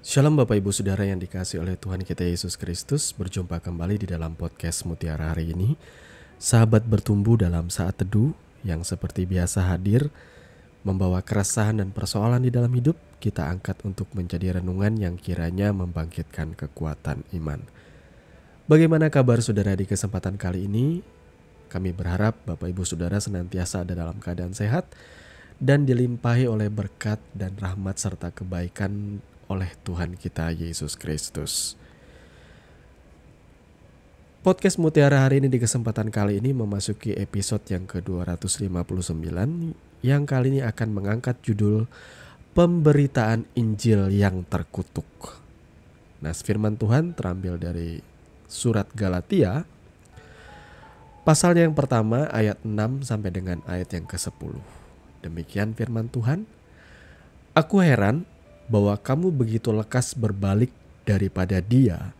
Shalom Bapak Ibu Saudara yang dikasihi oleh Tuhan kita Yesus Kristus. Berjumpa kembali di dalam podcast Mutiara hari ini. Sahabat bertumbuh dalam saat teduh yang seperti biasa hadir membawa keresahan dan persoalan di dalam hidup. Kita angkat untuk menjadi renungan yang kiranya membangkitkan kekuatan iman. Bagaimana kabar saudara di kesempatan kali ini? Kami berharap Bapak Ibu Saudara senantiasa ada dalam keadaan sehat dan dilimpahi oleh berkat dan rahmat serta kebaikan oleh Tuhan kita Yesus Kristus. Podcast Mutiara hari ini di kesempatan kali ini memasuki episode yang ke-259 yang kali ini akan mengangkat judul Pemberitaan Injil yang Terkutuk. Nah, firman Tuhan terambil dari surat Galatia pasalnya yang pertama ayat 6 sampai dengan ayat yang ke-10. Demikian firman Tuhan. Aku heran bahwa kamu begitu lekas berbalik daripada Dia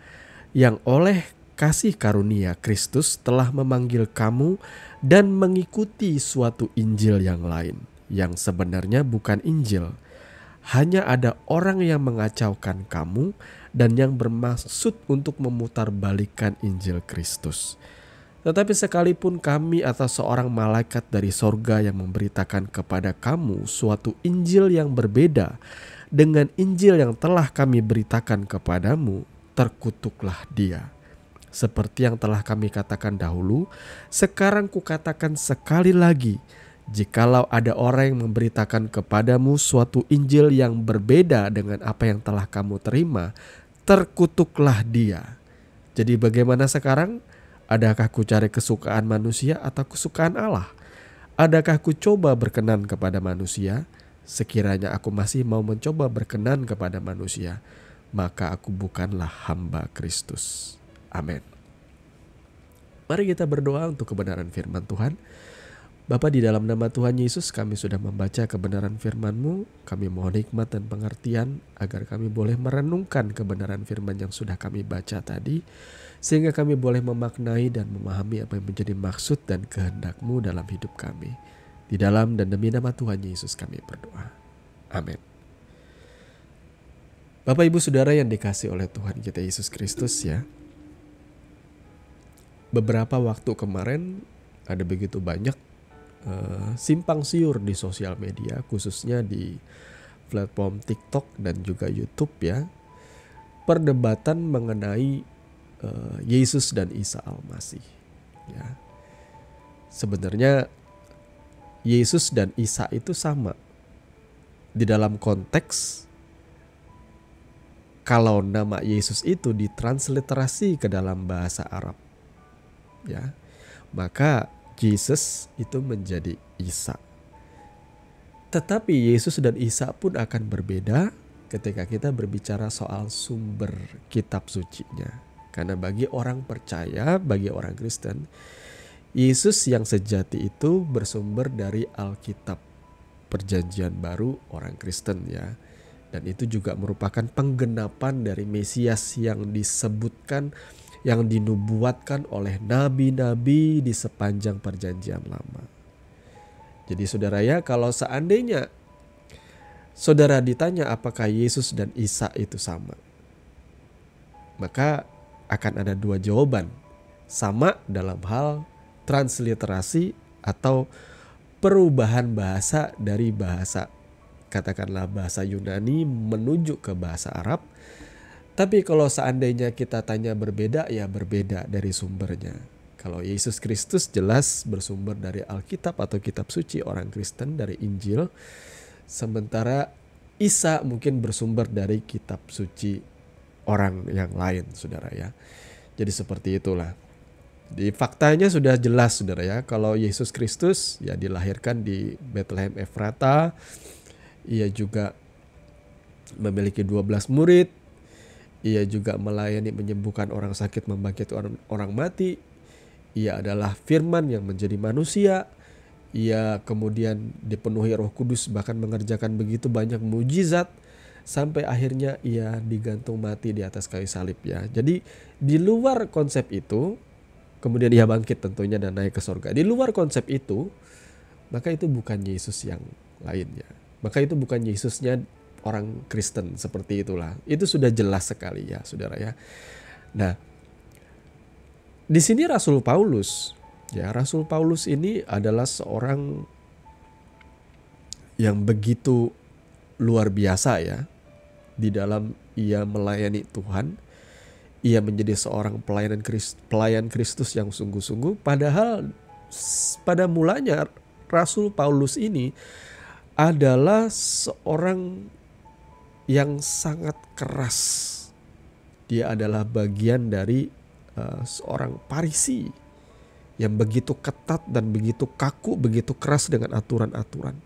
yang oleh kasih karunia Kristus telah memanggil kamu dan mengikuti suatu Injil yang lain, yang sebenarnya bukan Injil. Hanya ada orang yang mengacaukan kamu dan yang bermaksud untuk memutarbalikkan Injil Kristus. Tetapi sekalipun kami atau seorang malaikat dari sorga yang memberitakan kepada kamu suatu Injil yang berbeda dengan Injil yang telah kami beritakan kepadamu, terkutuklah dia. Seperti yang telah kami katakan dahulu, sekarang kukatakan sekali lagi, jikalau ada orang yang memberitakan kepadamu suatu Injil yang berbeda dengan apa yang telah kamu terima, terkutuklah dia. Jadi bagaimana sekarang? Adakah ku cari kesukaan manusia atau kesukaan Allah? Adakah ku coba berkenan kepada manusia? Sekiranya aku masih mau mencoba berkenan kepada manusia, maka aku bukanlah hamba Kristus. Amin. Mari kita berdoa untuk kebenaran firman Tuhan. Bapa, di dalam nama Tuhan Yesus kami sudah membaca kebenaran firman-Mu. Kami mohon hikmat dan pengertian agar kami boleh merenungkan kebenaran firman yang sudah kami baca tadi, sehingga kami boleh memaknai dan memahami apa yang menjadi maksud dan kehendak-Mu dalam hidup kami. Di dalam dan demi nama Tuhan Yesus kami berdoa. Amin. Bapak Ibu Saudara yang dikasihi oleh Tuhan kita Yesus Kristus ya. Beberapa waktu kemarin ada begitu banyak simpang siur di sosial media, khususnya di platform TikTok dan juga YouTube ya. Perdebatan mengenai Yesus dan Isa Al-Masih ya. Sebenarnya Yesus dan Isa itu sama. Di dalam konteks kalau nama Yesus itu ditransliterasi ke dalam bahasa Arab ya, maka Jesus itu menjadi Isa. Tetapi Yesus dan Isa pun akan berbeda ketika kita berbicara soal sumber kitab sucinya. Karena bagi orang percaya, bagi orang Kristen, Yesus yang sejati itu bersumber dari Alkitab Perjanjian Baru orang Kristen ya. Dan itu juga merupakan penggenapan dari Mesias yang disebutkan, yang dinubuatkan oleh nabi-nabi di sepanjang Perjanjian Lama. Jadi saudara ya, kalau seandainya saudara ditanya apakah Yesus dan Isa itu sama, maka akan ada dua jawaban. Sama dalam hal transliterasi atau perubahan bahasa dari bahasa, katakanlah bahasa Yunani menuju ke bahasa Arab. Tapi kalau seandainya kita tanya berbeda, ya berbeda dari sumbernya. Kalau Yesus Kristus jelas bersumber dari Alkitab atau kitab suci orang Kristen, dari Injil. Sementara Isa mungkin bersumber dari kitab suci orang yang lain, saudara ya. Jadi seperti itulah. Di faktanya sudah jelas saudara ya, kalau Yesus Kristus ya dilahirkan di Bethlehem Efrata, ia juga memiliki 12 murid, ia juga melayani menyembuhkan orang sakit, membangkitkan orang mati, ia adalah firman yang menjadi manusia, ia kemudian dipenuhi Roh Kudus bahkan mengerjakan begitu banyak mujizat sampai akhirnya ia digantung mati di atas kayu salib ya. Jadi di luar konsep itu, kemudian ia bangkit tentunya dan naik ke sorga. Di luar konsep itu, maka itu bukan Yesus yang lainnya. Maka itu bukan Yesusnya orang Kristen, seperti itulah. Itu sudah jelas sekali ya, saudara ya. Nah, di sini Rasul Paulus ini adalah seorang yang begitu luar biasa ya di dalam ia melayani Tuhan. Ia menjadi seorang pelayan Kristus yang sungguh-sungguh. Padahal pada mulanya Rasul Paulus ini adalah seorang yang sangat keras. Dia adalah bagian dari seorang Farisi yang begitu ketat dan begitu kaku, begitu keras dengan aturan-aturan.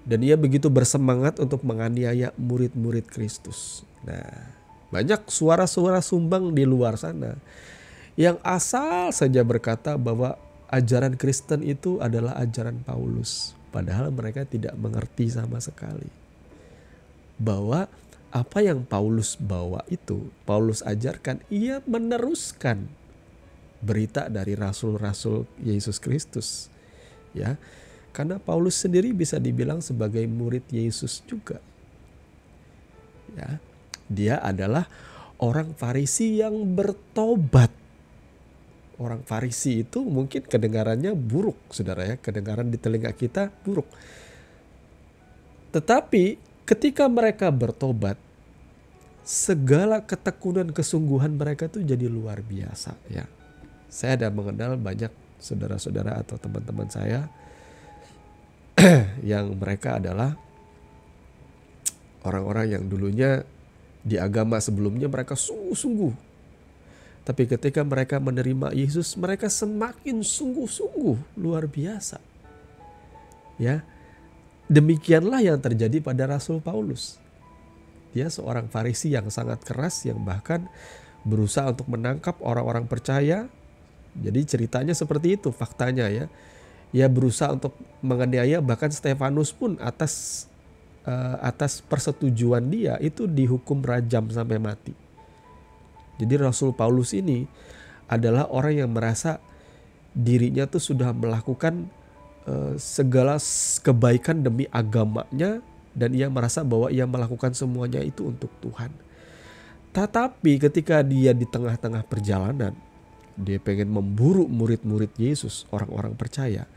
Dan ia begitu bersemangat untuk menganiaya murid-murid Kristus. Nah, banyak suara-suara sumbang di luar sana yang asal saja berkata bahwa ajaran Kristen itu adalah ajaran Paulus. Padahal mereka tidak mengerti sama sekali bahwa apa yang Paulus bawa itu, Paulus ajarkan, ia meneruskan berita dari rasul-rasul Yesus Kristus. Ya, karena Paulus sendiri bisa dibilang sebagai murid Yesus juga. Ya. Dia adalah orang Farisi yang bertobat. Orang Farisi itu mungkin kedengarannya buruk, saudara ya. Kedengaran di telinga kita buruk. Tetapi ketika mereka bertobat, segala ketekunan kesungguhan mereka itu jadi luar biasa ya. Saya ada mengenal banyak saudara-saudara atau teman-teman saya yang mereka adalah orang-orang yang dulunya di agama sebelumnya mereka sungguh-sungguh. Tapi ketika mereka menerima Yesus, mereka semakin sungguh-sungguh, luar biasa. Ya. Demikianlah yang terjadi pada Rasul Paulus. Dia seorang Farisi yang sangat keras, yang bahkan berusaha untuk menangkap orang-orang percaya. Jadi ceritanya seperti itu, faktanya ya. Ia berusaha untuk menganiaya, bahkan Stefanus pun atas persetujuan dia itu dihukum rajam sampai mati. Jadi Rasul Paulus ini adalah orang yang merasa dirinya tuh sudah melakukan segala kebaikan demi agamanya, dan ia merasa bahwa ia melakukan semuanya itu untuk Tuhan. Tetapi ketika dia di tengah-tengah perjalanan, dia pengen memburu murid-murid Yesus, orang-orang percaya,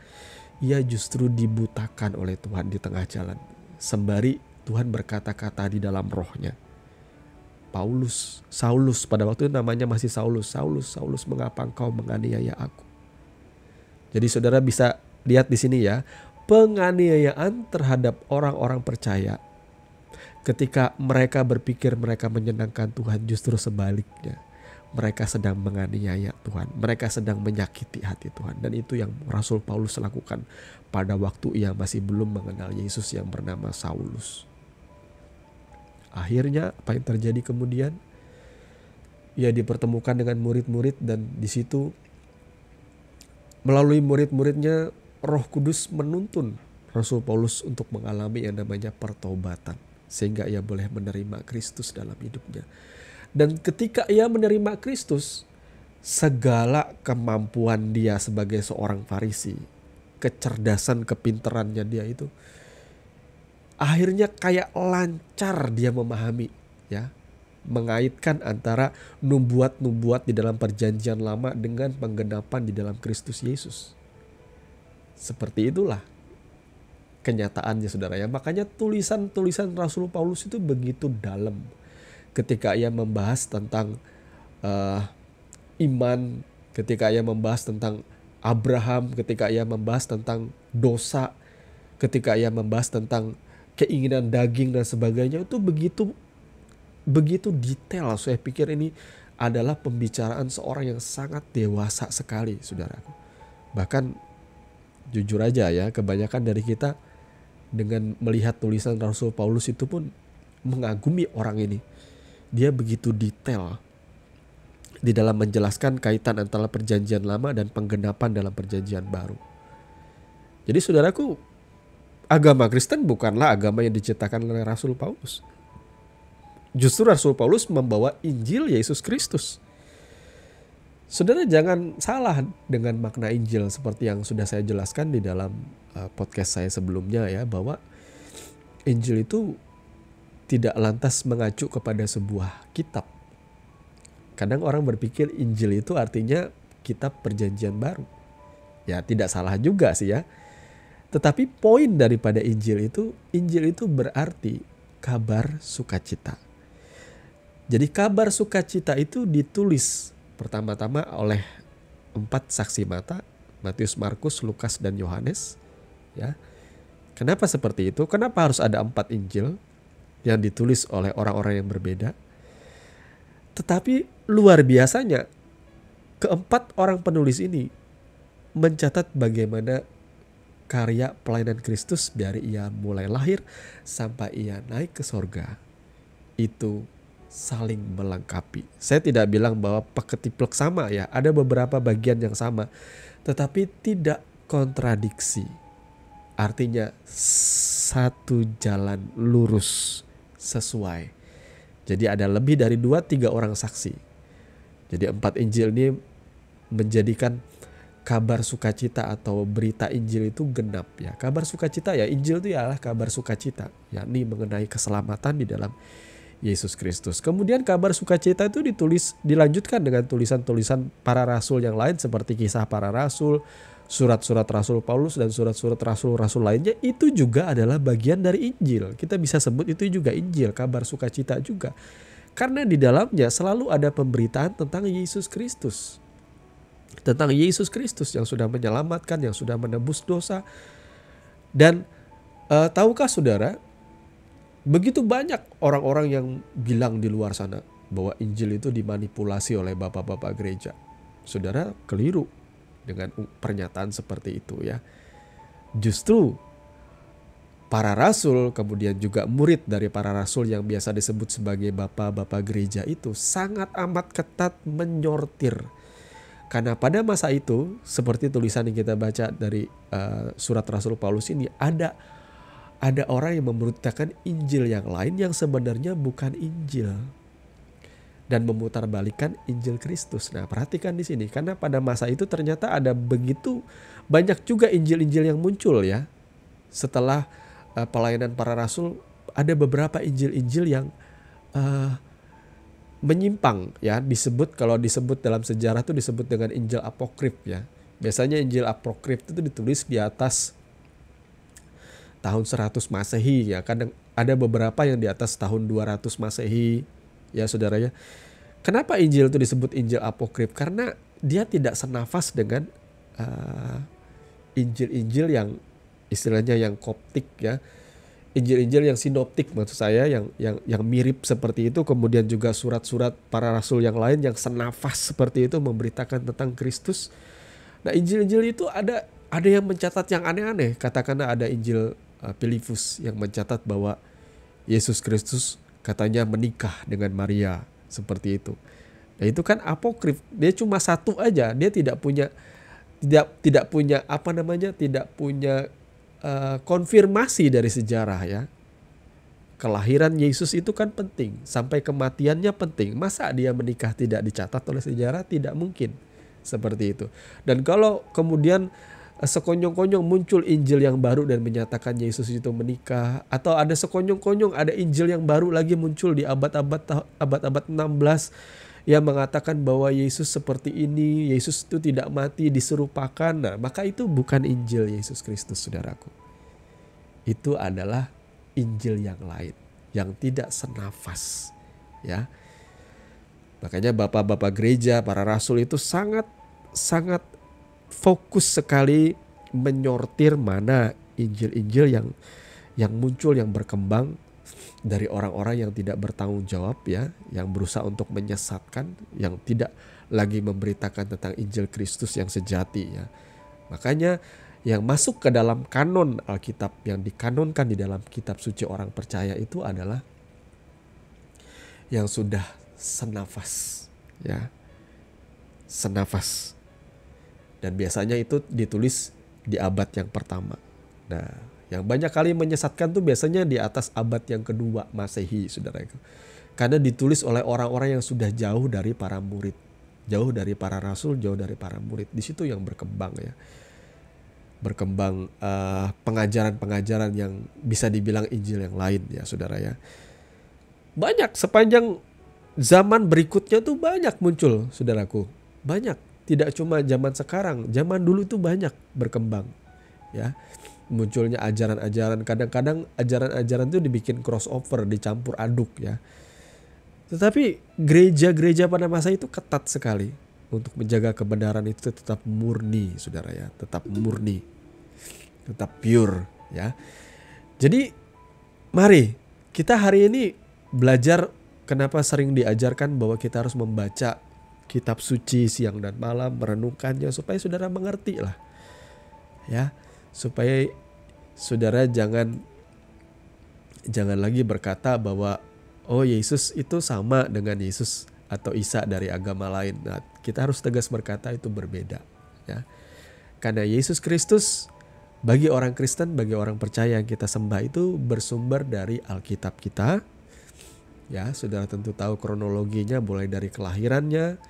ia justru dibutakan oleh Tuhan di tengah jalan. Sembari Tuhan berkata-kata di dalam rohnya, Saulus, pada waktu itu namanya masih Saulus, mengapa engkau menganiaya aku? Jadi saudara bisa lihat di sini ya, penganiayaan terhadap orang-orang percaya ketika mereka berpikir mereka menyenangkan Tuhan, justru sebaliknya. Mereka sedang menganiaya Tuhan, mereka sedang menyakiti hati Tuhan. Dan itu yang Rasul Paulus lakukan pada waktu ia masih belum mengenal Yesus yang bernama Saulus. Akhirnya apa yang terjadi kemudian? Ia dipertemukan dengan murid-murid, dan di situ melalui murid-muridnya Roh Kudus menuntun Rasul Paulus untuk mengalami yang namanya pertobatan, sehingga ia boleh menerima Kristus dalam hidupnya. Dan ketika ia menerima Kristus, segala kemampuan dia sebagai seorang Farisi, kecerdasan, kepintarannya dia itu, akhirnya kayak lancar dia memahami ya, mengaitkan antara nubuat-nubuat di dalam perjanjian lama dengan penggenapan di dalam Kristus Yesus. Seperti itulah kenyataannya, saudara ya. Makanya tulisan-tulisan Rasul Paulus itu begitu dalam. Ketika ia membahas tentang iman, ketika ia membahas tentang Abraham, ketika ia membahas tentang dosa, ketika ia membahas tentang keinginan daging dan sebagainya, itu begitu detail. Saya pikir ini adalah pembicaraan seorang yang sangat dewasa sekali, saudaraku. Bahkan jujur aja ya, kebanyakan dari kita dengan melihat tulisan Rasul Paulus itu pun mengagumi orang ini. Dia begitu detail di dalam menjelaskan kaitan antara perjanjian lama dan penggenapan dalam perjanjian baru. Jadi saudaraku, agama Kristen bukanlah agama yang diciptakan oleh Rasul Paulus. Justru Rasul Paulus membawa Injil Yesus Kristus. Saudara jangan salah dengan makna Injil seperti yang sudah saya jelaskan di dalam podcast saya sebelumnya ya, bahwa Injil itu tidak lantas mengacu kepada sebuah kitab. Kadang orang berpikir Injil itu artinya kitab perjanjian baru. Ya tidak salah juga sih ya. Tetapi poin daripada Injil itu berarti kabar sukacita. Jadi kabar sukacita itu ditulis pertama-tama oleh 4 saksi mata, Matius, Markus, Lukas, dan Yohanes. Ya. Kenapa seperti itu? Kenapa harus ada 4 Injil yang ditulis oleh orang-orang yang berbeda? Tetapi luar biasanya keempat orang penulis ini mencatat bagaimana karya pelayanan Kristus dari ia mulai lahir sampai ia naik ke sorga itu saling melengkapi. Saya tidak bilang bahwa paketiplek sama ya, ada beberapa bagian yang sama, tetapi tidak kontradiksi. Artinya satu jalan lurus sesuai. Jadi ada lebih dari 2-3 orang saksi. Jadi 4 Injil ini menjadikan kabar sukacita atau berita Injil itu genap ya. Kabar sukacita ya, Injil itu ialah kabar sukacita, yakni mengenai keselamatan di dalam Yesus Kristus. Kemudian kabar sukacita itu dilanjutkan dengan tulisan-tulisan para rasul yang lain seperti kisah para rasul, surat-surat Rasul Paulus dan surat-surat rasul-rasul lainnya, itu juga adalah bagian dari Injil. Kita bisa sebut itu juga Injil, kabar sukacita juga. Karena di dalamnya selalu ada pemberitaan tentang Yesus Kristus. Tentang Yesus Kristus yang sudah menyelamatkan, yang sudah menebus dosa. Dan tahukah saudara, begitu banyak orang-orang yang bilang di luar sana bahwa Injil itu dimanipulasi oleh bapak-bapak gereja. Saudara keliru dengan pernyataan seperti itu ya. Justru para rasul, kemudian juga murid dari para rasul yang biasa disebut sebagai bapak-bapak gereja itu sangat amat ketat menyortir. Karena pada masa itu, seperti tulisan yang kita baca dari surat Rasul Paulus ini, ada orang yang memberitakan Injil yang lain yang sebenarnya bukan Injil. Dan memutarbalikkan Injil Kristus. Nah perhatikan di sini, karena pada masa itu ternyata ada begitu banyak juga Injil-Injil yang muncul ya. Setelah pelayanan para rasul, ada beberapa Injil-Injil yang menyimpang ya, kalau disebut dalam sejarah itu disebut dengan Injil apokrif ya. Biasanya Injil apokrif itu ditulis di atas tahun 100 Masehi ya. Kadang ada beberapa yang di atas tahun 200 Masehi ya saudara ya. Kenapa Injil itu disebut Injil apokrif? Karena dia tidak senafas dengan Injil-Injil yang istilahnya yang koptik ya. Injil-Injil yang sinoptik maksud saya, yang mirip seperti itu, kemudian juga surat-surat para rasul yang lain yang senafas seperti itu memberitakan tentang Kristus. Nah Injil-Injil itu ada yang mencatat yang aneh-aneh. Katakanlah ada Injil Filipus yang mencatat bahwa Yesus Kristus katanya menikah dengan Maria seperti itu. Nah itu kan apokrif, dia cuma satu aja, dia tidak punya konfirmasi dari sejarah ya. Kelahiran Yesus itu kan penting, sampai kematiannya penting. Masa dia menikah tidak dicatat oleh sejarah? Tidak mungkin seperti itu. Dan kalau kemudian sekonyong-konyong muncul Injil yang baru dan menyatakan Yesus itu menikah, atau ada sekonyong-konyong ada Injil yang baru lagi muncul di abad-abad 16 yang mengatakan bahwa Yesus seperti ini, Yesus itu tidak mati, diserupakan. Nah, maka itu bukan Injil Yesus Kristus, saudaraku. Itu adalah Injil yang lain, yang tidak senafas, ya. Makanya bapak-bapak gereja, para rasul itu sangat fokus sekali menyortir mana Injil-Injil yang muncul, yang berkembang dari orang-orang yang tidak bertanggung jawab ya, yang berusaha untuk menyesatkan, yang tidak lagi memberitakan tentang Injil Kristus yang sejati ya. Makanya yang masuk ke dalam kanon Alkitab, yang dikanonkan di dalam kitab suci orang percaya itu adalah yang sudah senafas ya. Senafas. Dan biasanya itu ditulis di abad yang pertama. Nah, yang banyak kali menyesatkan tuh biasanya di atas abad yang kedua Masehi, saudara. Karena ditulis oleh orang-orang yang sudah jauh dari para murid, jauh dari para rasul, jauh dari para murid. Di situ yang berkembang ya, pengajaran-pengajaran yang bisa dibilang Injil yang lain ya, saudara ya. Banyak sepanjang zaman berikutnya tuh banyak muncul, saudaraku. Banyak, tidak cuma zaman sekarang, zaman dulu tuh banyak berkembang. Ya, munculnya ajaran-ajaran, kadang-kadang ajaran-ajaran itu dibikin crossover, dicampur aduk ya. Tetapi gereja-gereja pada masa itu ketat sekali untuk menjaga kebenaran itu tetap murni, saudara ya, tetap murni, tetap pure ya. Jadi mari kita hari ini belajar, kenapa sering diajarkan bahwa kita harus membaca kitab suci siang dan malam, merenungkannya supaya saudara mengerti lah ya, supaya saudara jangan lagi berkata bahwa oh Yesus itu sama dengan Yesus atau Isa dari agama lain. Nah, kita harus tegas berkata itu berbeda ya. Karena Yesus Kristus bagi orang Kristen, bagi orang percaya yang kita sembah itu bersumber dari Alkitab kita. Ya, saudara tentu tahu kronologinya mulai dari kelahirannya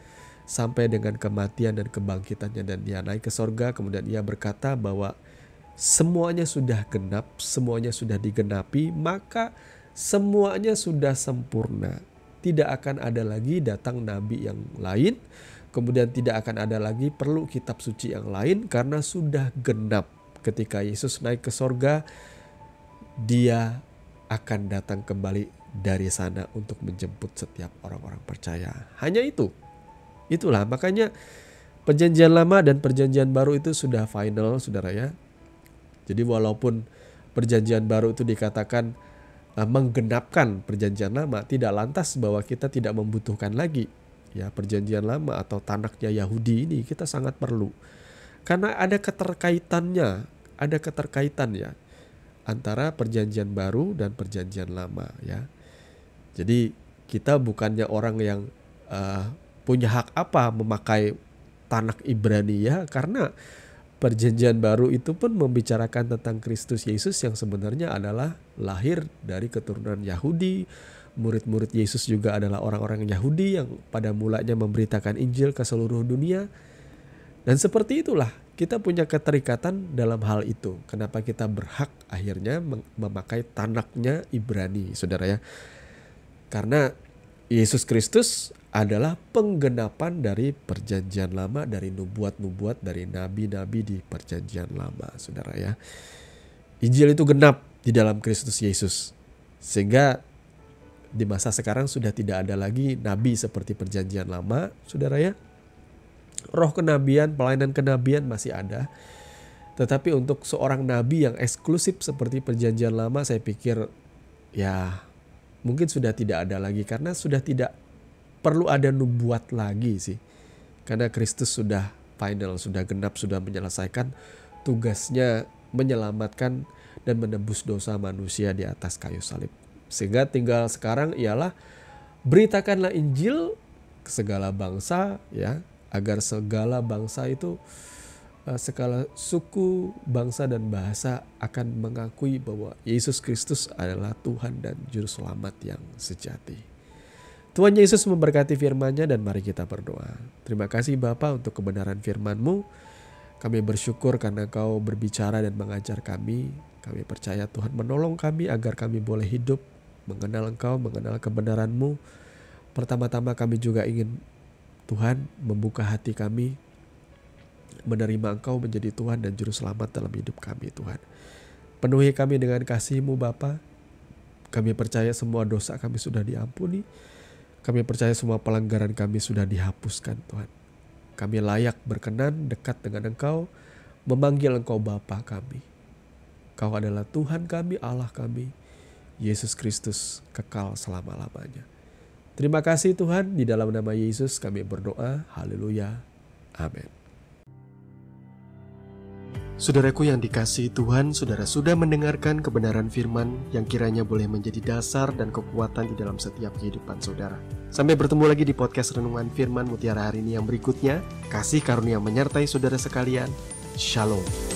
sampai dengan kematian dan kebangkitannya, dan dia naik ke sorga. Kemudian ia berkata bahwa semuanya sudah genap, semuanya sudah digenapi, maka semuanya sudah sempurna. Tidak akan ada lagi datang nabi yang lain. Kemudian tidak akan ada lagi perlu kitab suci yang lain karena sudah genap. Ketika Yesus naik ke sorga, dia akan datang kembali dari sana untuk menjemput setiap orang-orang percaya. Hanya itu. Itulah makanya perjanjian lama dan perjanjian baru itu sudah final, saudara ya. Jadi walaupun perjanjian baru itu dikatakan menggenapkan perjanjian lama, tidak lantas bahwa kita tidak membutuhkan lagi ya perjanjian lama atau tanaknya Yahudi ini. Kita sangat perlu karena ada keterkaitannya, ada keterkaitan ya antara perjanjian baru dan perjanjian lama ya. Jadi kita bukannya orang yang punya hak apa memakai tanak Ibrani ya, karena perjanjian baru itu pun membicarakan tentang Kristus Yesus yang sebenarnya adalah lahir dari keturunan Yahudi. Murid-murid Yesus juga adalah orang-orang Yahudi yang pada mulanya memberitakan Injil ke seluruh dunia. Dan seperti itulah kita punya keterikatan dalam hal itu. Kenapa kita berhak akhirnya memakai tanaknya Ibrani, saudara ya. Karena Yesus Kristus adalah penggenapan dari perjanjian lama, dari nubuat-nubuat, dari nabi-nabi di perjanjian lama, saudara ya. Injil itu genap di dalam Kristus Yesus. Sehingga di masa sekarang sudah tidak ada lagi nabi seperti perjanjian lama, saudara ya. Roh kenabian, pelayanan kenabian masih ada. Tetapi untuk seorang nabi yang eksklusif seperti perjanjian lama, saya pikir ya mungkin sudah tidak ada lagi, karena sudah tidak perlu ada nubuat lagi sih. Karena Kristus sudah final, sudah genap, sudah menyelesaikan tugasnya menyelamatkan dan menebus dosa manusia di atas kayu salib. Sehingga tinggal sekarang ialah beritakanlah Injil ke segala bangsa ya, agar segala bangsa itu, segala suku, bangsa dan bahasa akan mengakui bahwa Yesus Kristus adalah Tuhan dan Juru Selamat yang sejati. Tuhan Yesus memberkati firman-Nya dan mari kita berdoa. Terima kasih Bapa untuk kebenaran firman-Mu. Kami bersyukur karena Kau berbicara dan mengajar kami. Kami percaya Tuhan menolong kami agar kami boleh hidup, mengenal Engkau, mengenal kebenaran-Mu. Pertama-tama kami juga ingin Tuhan membuka hati kami, menerima Engkau menjadi Tuhan dan Juru Selamat dalam hidup kami Tuhan. Penuhi kami dengan kasih-Mu Bapa. Kami percaya semua dosa kami sudah diampuni. Kami percaya semua pelanggaran kami sudah dihapuskan Tuhan. Kami layak berkenan dekat dengan Engkau, memanggil Engkau Bapa kami. Kau adalah Tuhan kami, Allah kami, Yesus Kristus kekal selama-lamanya. Terima kasih Tuhan, di dalam nama Yesus kami berdoa, haleluya, amin. Saudaraku yang dikasihi Tuhan, saudara sudah mendengarkan kebenaran firman yang kiranya boleh menjadi dasar dan kekuatan di dalam setiap kehidupan saudara. Sampai bertemu lagi di podcast Renungan Firman Mutiara hari ini yang berikutnya. Kasih karunia menyertai saudara sekalian. Shalom.